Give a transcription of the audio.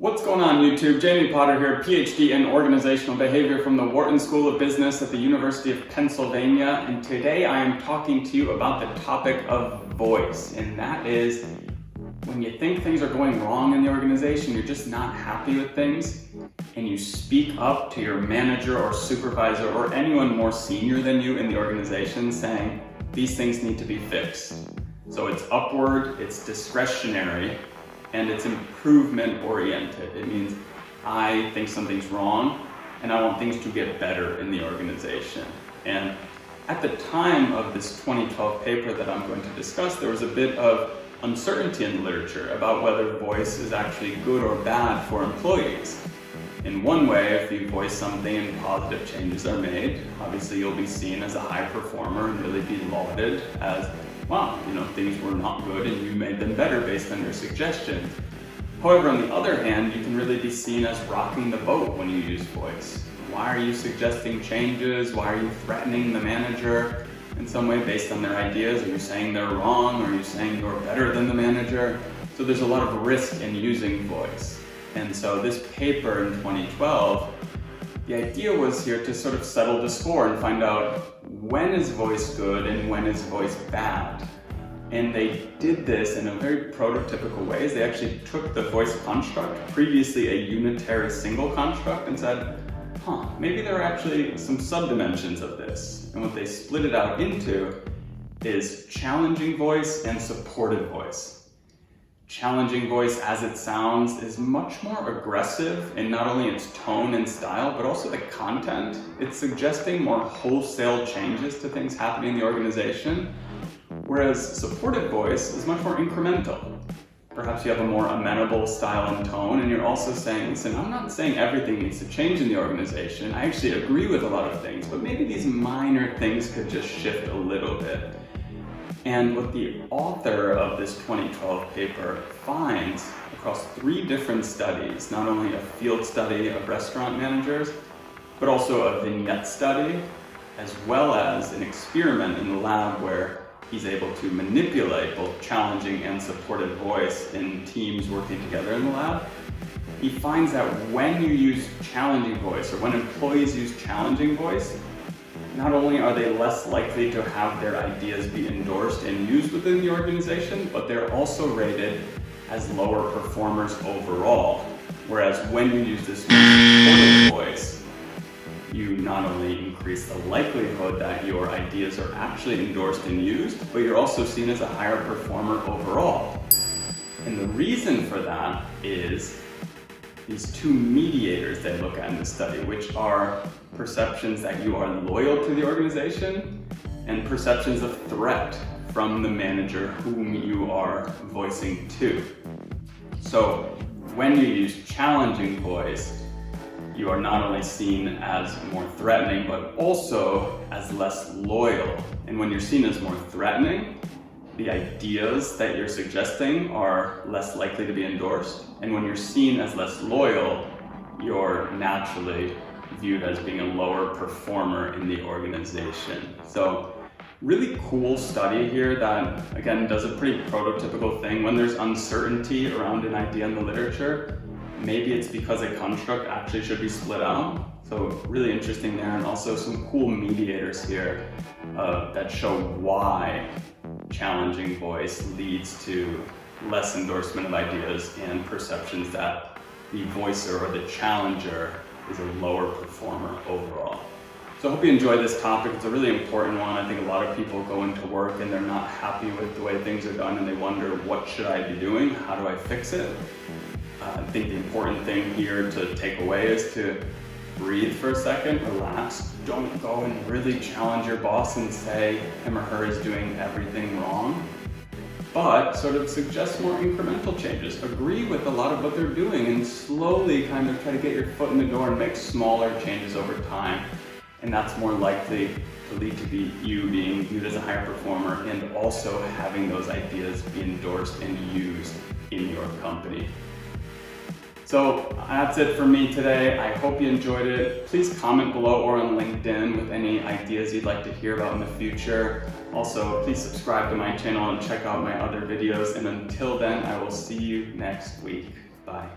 What's going on YouTube? Jamie Potter here, PhD in Organizational Behavior from the Wharton School of Business at the University of Pennsylvania, and today I am talking to you about the topic of voice, and that is when you think things are going wrong in the organization, you're just not happy with things, and you speak up to your manager or supervisor or anyone more senior than you in the organization saying, these things need to be fixed. So it's upward, it's discretionary, and it's improvement oriented. It means I think something's wrong and I want things to get better in the organization. And at the time of this 2012 paper that I'm going to discuss, there was a bit of uncertainty in the literature about whether voice is actually good or bad for employees. In one way, if you voice something and positive changes are made, obviously you'll be seen as a high performer and really be lauded as, wow, things were not good and you made them better based on your suggestions. However, on the other hand, you can really be seen as rocking the boat when you use voice. Why are you suggesting changes? Why are you threatening the manager in some way based on their ideas? Are you saying they're wrong? Are you saying you're better than the manager? So there's a lot of risk in using voice. And so this paper in 2012, the idea was here to sort of settle the score and find out when is voice good and when is voice bad. And they did this in a very prototypical way. They actually took the voice construct, previously a unitary single construct, and said, maybe there are actually some subdimensions of this. And what they split it out into is challenging voice and supportive voice. Challenging voice, as it sounds, is much more aggressive in not only its tone and style, but also the content. It's suggesting more wholesale changes to things happening in the organization, whereas supportive voice is much more incremental. Perhaps you have a more amenable style and tone, and you're also saying, listen, I'm not saying everything needs to change in the organization. I actually agree with a lot of things, but maybe these minor things could just shift a little bit. And what the author of this 2012 paper finds across 3 different studies, not only a field study of restaurant managers, but also a vignette study, as well as an experiment in the lab where he's able to manipulate both challenging and supportive voice in teams working together in the lab. He finds that when you use challenging voice, or when employees use challenging voice, not only are they less likely to have their ideas be endorsed and used within the organization, but they're also rated as lower performers overall. Whereas when you use this supportive voice, you not only increase the likelihood that your ideas are actually endorsed and used, but you're also seen as a higher performer overall. And the reason for that is these 2 mediators they look at in the study, which are perceptions that you are loyal to the organization and perceptions of threat from the manager whom you are voicing to. So when you use challenging voice, you are not only seen as more threatening, but also as less loyal. And when you're seen as more threatening, the ideas that you're suggesting are less likely to be endorsed. And when you're seen as less loyal, you're naturally viewed as being a lower performer in the organization. So really cool study here that, again, does a pretty prototypical thing. When there's uncertainty around an idea in the literature, maybe it's because a construct actually should be split out. So really interesting there, and also some cool mediators here that show why challenging voice leads to less endorsement of ideas and perceptions that the voicer or the challenger is a lower performer overall. So I hope you enjoy this topic. It's a really important one. I think a lot of people go into work and they're not happy with the way things are done and they wonder, what should I be doing? How do I fix it? I think the important thing here to take away is to breathe for a second, relax. Don't go and really challenge your boss and say him or her is doing everything wrong, but sort of suggest more incremental changes. Agree with a lot of what they're doing and slowly kind of try to get your foot in the door and make smaller changes over time. And that's more likely to lead to you being viewed as a higher performer and also having those ideas be endorsed and used in your company. So that's it for me today. I hope you enjoyed it. Please comment below or on LinkedIn with any ideas you'd like to hear about in the future. Also, please subscribe to my channel and check out my other videos. And until then, I will see you next week. Bye.